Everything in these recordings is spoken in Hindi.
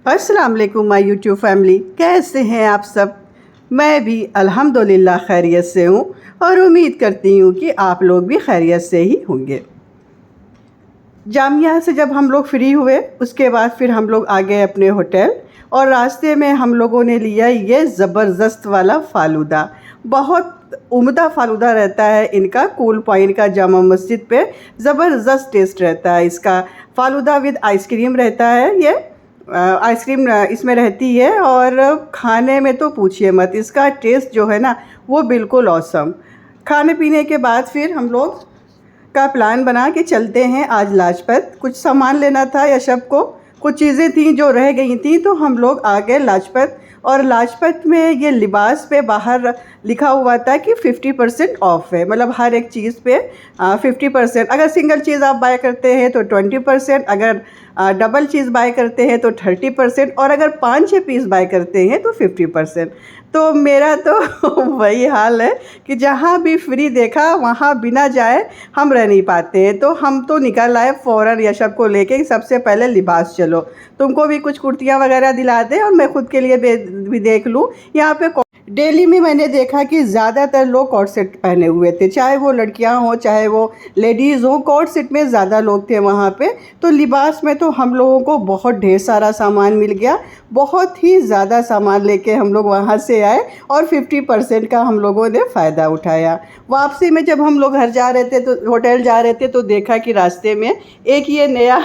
अस्सलाम वालेकुम माय यूट्यूब फैमिली, कैसे हैं आप सब। मैं भी अल्हम्दुलिल्लाह खैरियत से हूँ और उम्मीद करती हूँ कि आप लोग भी खैरियत से ही होंगे। जामिया से जब हम लोग फ्री हुए उसके बाद फिर हम लोग आ गए अपने होटल और रास्ते में हम लोगों ने लिया ये ज़बरदस्त वाला फ़ालूदा। बहुत उम्दा फ़ालूदा रहता है इनका, कूल पॉइंट का जामा मस्जिद पे ज़बरदस्त टेस्ट रहता है इसका। फ़ालूदा विद आइसक्रीम रहता है, ये आइसक्रीम इसमें रहती है और खाने में तो पूछिए मत, इसका टेस्ट जो है ना वो बिल्कुल ऑसम। खाने पीने के बाद फिर हम लोग का प्लान बना कि चलते हैं आज लाजपत। कुछ सामान लेना था यशब को, कुछ चीज़ें थी जो रह गई थी, तो हम लोग आ गए लाजपत। और लाजपत में ये लिबास पे बाहर लिखा हुआ था कि 50% ऑफ है, मतलब हर एक चीज़ पे 50%। अगर सिंगल चीज़ आप बाय करते हैं तो 20%, अगर डबल चीज़ बाय करते हैं तो 30%, और अगर 5-6 पीस बाय करते हैं तो 50%। तो मेरा तो वही हाल है कि जहाँ भी फ्री देखा वहाँ बिना जाए हम रह नहीं पाते हैं। तो हम तो निकल आए फ़ौरन यशब को लेके, सबसे पहले लिबास चलो, तुमको भी कुछ कुर्तियाँ वगैरह दिला दें और मैं ख़ुद के लिए भी देख लूँ। यहाँ पे दिल्ली में मैंने देखा कि ज़्यादातर लोग कॉर्ड सेट पहने हुए थे, चाहे वो लड़कियां हों चाहे वो लेडीज़ हों, कॉर्ड सेट में ज़्यादा लोग थे वहाँ पे। तो लिबास में तो हम लोगों को बहुत ढेर सारा सामान मिल गया, बहुत ही ज़्यादा सामान लेके हम लोग वहाँ से आए और 50% का हम लोगों ने फ़ायदा उठाया। वापसी में जब हम लोग घर जा रहे थे, तो होटल जा रहे थे, तो देखा कि रास्ते में एक ये नया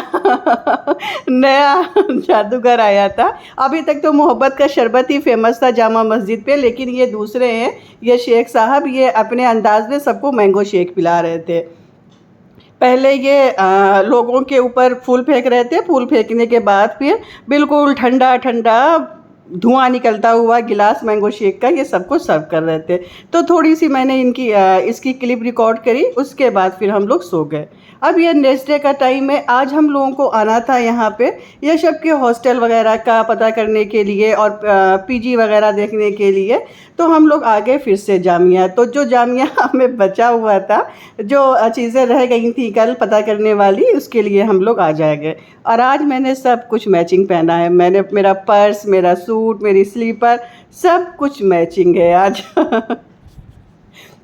नया जादूगर आया था। अभी तक तो मोहब्बत का शरबत ही फेमस था जामा मस्जिद पे, लेकिन ये दूसरे हैं, ये शेख साहब, ये अपने अंदाज में सबको मैंगो शेक पिला रहे थे। पहले ये लोगों के ऊपर फूल फेंक रहे थे, फूल फेंकने के बाद फिर बिल्कुल ठंडा ठंडा धुआं निकलता हुआ गिलास मैंगो शेक का ये सबको सर्व कर रहे थे। तो थोड़ी सी मैंने इसकी क्लिप रिकॉर्ड करी, उसके बाद फिर हम लोग सो गए। अब ये नेक्स्ट डे का टाइम है, आज हम लोगों को आना था यहाँ पे यशब के हॉस्टल वगैरह का पता करने के लिए और पीजी वगैरह देखने के लिए। तो हम लोग आ गए फिर से जामिया। तो जो जामिया हमें बचा हुआ था, जो चीज़ें रह गई थी कल पता करने वाली, उसके लिए हम लोग आ जाएंगे। और आज मैंने सब कुछ मैचिंग पहना है, मैंने मेरा पर्स, मेरा सूट, मेरी स्लीपर, सब कुछ मैचिंग है आज।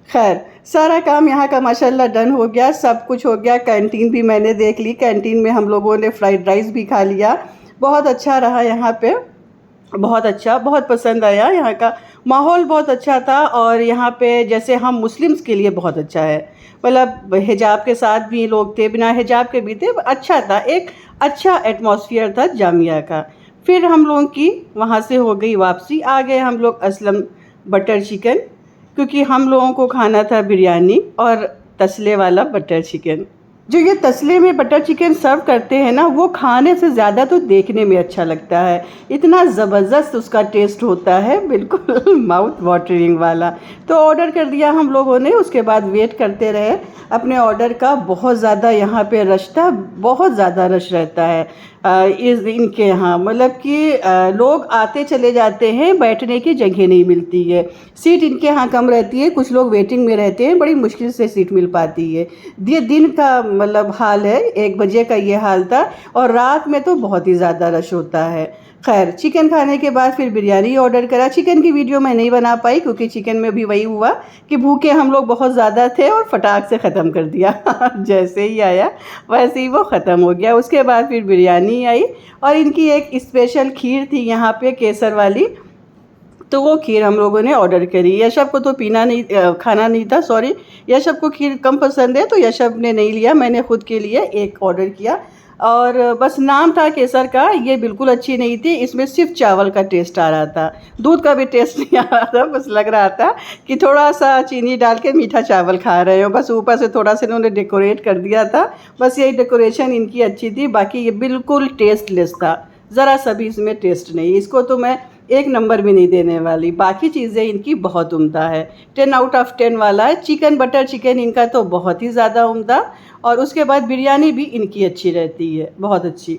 खैर, सारा काम यहाँ का माशाल्लाह डन हो गया, सब कुछ हो गया। कैंटीन भी मैंने देख ली, कैंटीन में हम लोगों ने फ्राइड राइस भी खा लिया, बहुत अच्छा रहा यहाँ पे, बहुत अच्छा, बहुत पसंद आया। यहाँ का माहौल बहुत अच्छा था और यहाँ पे जैसे हम मुस्लिम्स के लिए बहुत अच्छा है, मतलब हिजाब के साथ भी लोग थे, बिना हिजाब के भी थे, अच्छा था, एक अच्छा एटमॉस्फेयर था जामिया का। फिर हम लोगों की वहाँ से हो गई वापसी, आ गए हम लोग असलम बटर चिकन, क्योंकि हम लोगों को खाना था बिरयानी और तसले वाला बटर चिकन। जो ये तसले में बटर चिकन सर्व करते हैं ना, वो खाने से ज़्यादा तो देखने में अच्छा लगता है, इतना ज़बरदस्त उसका टेस्ट होता है, बिल्कुल माउथ वाटरिंग वाला। तो ऑर्डर कर दिया हम लोगों ने, उसके बाद वेट करते रहे अपने ऑर्डर का। बहुत ज़्यादा यहाँ पे रश था, बहुत ज़्यादा रश रहता है इनके यहाँ, मतलब कि लोग आते चले जाते हैं, बैठने की जगह नहीं मिलती है, सीट इनके यहाँ कम रहती है, कुछ लोग वेटिंग में रहते हैं, बड़ी मुश्किल से सीट मिल पाती है। ये दिन का मतलब हाल है, 1 बजे का ये हाल था, और रात में तो बहुत ही ज़्यादा रश होता है। खैर, चिकन खाने के बाद फिर बिरयानी ऑर्डर करा। चिकन की वीडियो मैं नहीं बना पाई क्योंकि चिकन में भी वही हुआ कि भूखे हम लोग बहुत ज़्यादा थे और फटाक से ख़त्म कर दिया। जैसे ही आया वैसे ही वो ख़त्म हो गया। उसके बाद फिर बिरयानी आई और इनकी एक स्पेशल खीर थी यहाँ पे, केसर वाली, तो वो खीर हम लोगों ने ऑर्डर करी। यशब को तो खाना नहीं था, सॉरी, यशब को खीर कम पसंद है तो यशब ने नहीं लिया, मैंने ख़ुद के लिए एक ऑर्डर किया। और बस नाम था केसर का, ये बिल्कुल अच्छी नहीं थी, इसमें सिर्फ चावल का टेस्ट आ रहा था, दूध का भी टेस्ट नहीं आ रहा था, बस लग रहा था कि थोड़ा सा चीनी डाल के मीठा चावल खा रहे हो, बस ऊपर से थोड़ा सा इन्होंने डेकोरेट कर दिया था, बस यही डेकोरेशन इनकी अच्छी थी, बाकी ये बिल्कुल टेस्टलेस था, ज़रा सा भी इसमें टेस्ट नहीं। इसको तो मैं 1 नंबर भी नहीं देने वाली, बाकी चीज़ें इनकी बहुत उम्दा है, 10 आउट ऑफ 10 वाला है। चिकन बटर चिकन इनका तो बहुत ही ज़्यादा उम्दा, और उसके बाद बिरयानी भी इनकी अच्छी रहती है, बहुत अच्छी।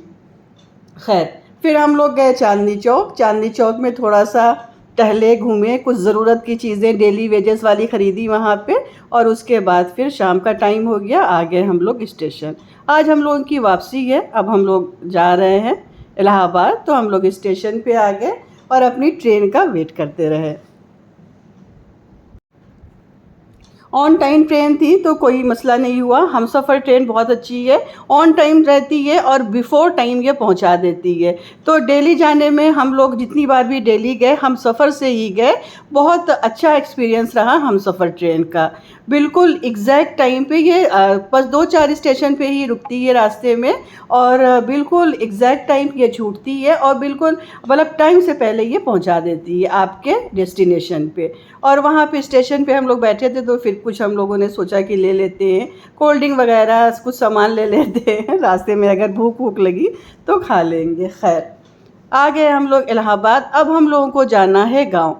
खैर, फिर हम लोग गए चांदनी चौक। चांदनी चौक में थोड़ा सा टहले घूमे, कुछ ज़रूरत की चीज़ें डेली वेजेस वाली ख़रीदी वहाँ पे, और उसके बाद फिर शाम का टाइम हो गया, आ गए हम लोग स्टेशन। आज हम लोगों की वापसी है, अब हम लोग जा रहे हैं इलाहाबाद। तो हम लोग स्टेशन पे आ गए और अपनी ट्रेन का वेट करते रहे। ऑन टाइम ट्रेन थी तो कोई मसला नहीं हुआ। हमसफ़र ट्रेन बहुत अच्छी है, ऑन टाइम रहती है और बिफ़ोर टाइम ये पहुंचा देती है। तो दिल्ली जाने में हम लोग जितनी बार भी दिल्ली गए हमसफ़र से ही गए। बहुत अच्छा एक्सपीरियंस रहा हमसफ़र ट्रेन का। बिल्कुल एग्जैक्ट टाइम पे ये बस 2-4 स्टेशन पे ही रुकती है रास्ते में, और बिल्कुल एग्जैक्ट टाइम ये छूटती है और बिल्कुल मतलब टाइम से पहले ये पहुंचा देती है आपके डेस्टिनेशन पे। और वहाँ पे स्टेशन पे हम लोग बैठे थे तो फिर कुछ हम लोगों ने सोचा कि ले लेते हैं कोल्ड ड्रिंक वगैरह, कुछ सामान ले लेते हैं, रास्ते में अगर भूख वूख लगी तो खा लेंगे। खैर आ गए हम लोग इलाहाबाद। अब हम लोगों को जाना है गांव।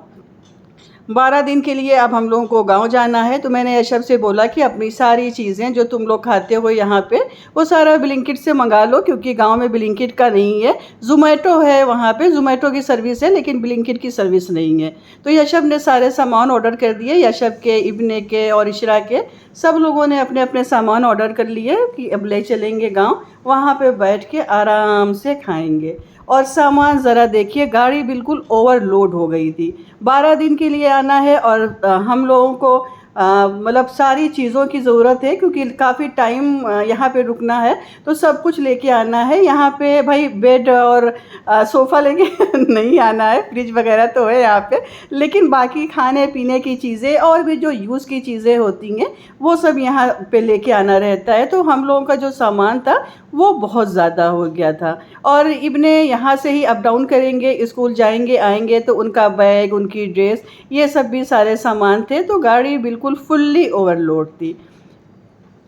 12 दिन के लिए अब हम लोगों को गांव जाना है। तो मैंने यशब से बोला कि अपनी सारी चीज़ें जो तुम लोग खाते हो यहाँ पे वो सारा ब्लिंकिट से मंगा लो, क्योंकि गांव में ब्लिंकिट का नहीं है। ज़ोमैटो है वहाँ पे, ज़ोमैटो की सर्विस है लेकिन ब्लिंकिट की सर्विस नहीं है। तो यशब ने सारे सामान ऑर्डर कर दिए, यशब के, इब्ने के और इशरा के, सब लोगों ने अपने अपने सामान ऑर्डर कर लिए कि अब ले चलेंगे गाँव, वहाँ पर बैठ के आराम से खाएँगे। और सामान ज़रा देखिए, गाड़ी बिल्कुल ओवरलोड हो गई थी। 12 दिन के लिए आना है और हम लोगों को मतलब सारी चीज़ों की ज़रूरत है, क्योंकि काफ़ी टाइम यहाँ पे रुकना है तो सब कुछ लेके आना है। यहाँ पे भाई बेड और सोफ़ा लेके नहीं आना है, फ्रिज वगैरह तो है यहाँ पे, लेकिन बाकी खाने पीने की चीज़ें और भी जो यूज़ की चीज़ें होती हैं वो सब यहाँ पे लेके आना रहता है। तो हम लोगों का जो सामान था वो बहुत ज़्यादा हो गया था। और इब्ने यहाँ से ही अप डाउन करेंगे, स्कूल जाएंगे आएंगे, तो उनका बैग, उनकी ड्रेस, ये सब भी सारे सामान थे। तो गाड़ी बिल्कुल फुल्ली ओवरलोड थी।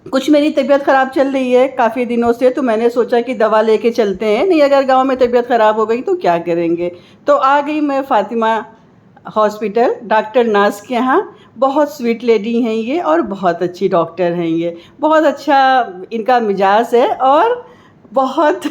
कुछ मेरी तबीयत ख़राब चल रही है काफ़ी दिनों से, तो मैंने सोचा कि दवा लेके चलते हैं, नहीं अगर गांव में तबीयत ख़राब हो गई तो क्या करेंगे। तो आ गई मैं फ़ातिमा हॉस्पिटल, डॉक्टर नाज के यहाँ। बहुत स्वीट लेडी हैं ये और बहुत अच्छी डॉक्टर हैं ये। बहुत अच्छा इनका मिजाज है और बहुत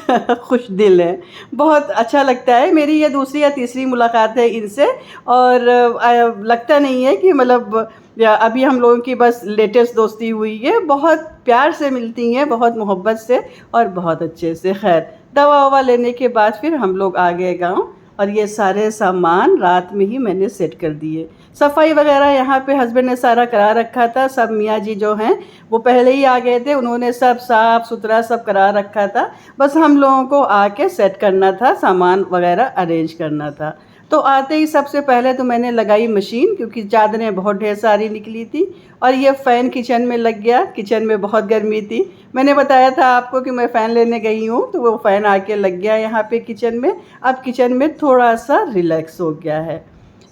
खुश दिल है। बहुत अच्छा लगता है। मेरी ये दूसरी या तीसरी मुलाकात है इनसे, और लगता नहीं है कि मतलब अभी हम लोगों की बस लेटेस्ट दोस्ती हुई है। बहुत प्यार से मिलती हैं, बहुत मोहब्बत से और बहुत अच्छे से। खैर दवा ववा लेने के बाद फिर हम लोग आ गए गाँव, और ये सारे सामान रात में ही मैंने सेट कर दिए। सफाई वगैरह यहाँ पे हस्बैंड ने सारा करा रखा था। सब मियाँ जी जो हैं वो पहले ही आ गए थे, उन्होंने सब साफ़ सुथरा सब करा रखा था। बस हम लोगों को आके सेट करना था, सामान वगैरह अरेंज करना था। तो आते ही सबसे पहले तो मैंने लगाई मशीन, क्योंकि चादरें बहुत ढेर सारी निकली थी। और ये फ़ैन किचन में लग गया। किचन में बहुत गर्मी थी, मैंने बताया था आपको कि मैं फ़ैन लेने गई हूँ, तो वो फ़ैन आके लग गया यहाँ पे किचन में। अब किचन में थोड़ा सा रिलैक्स हो गया है।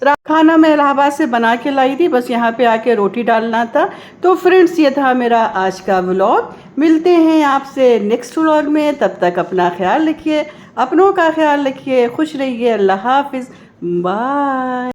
खाना मैं इलाहाबाद से बना के लाई थी, बस यहाँ पे आके रोटी डालना था। तो फ्रेंड्स ये था मेरा आज का व्लॉग। मिलते हैं आपसे नेक्स्ट व्लॉग में, तब तक अपना ख्याल रखिए, अपनों का ख्याल रखिए, खुश रहिए। अल्लाह हाफिज़, बाय।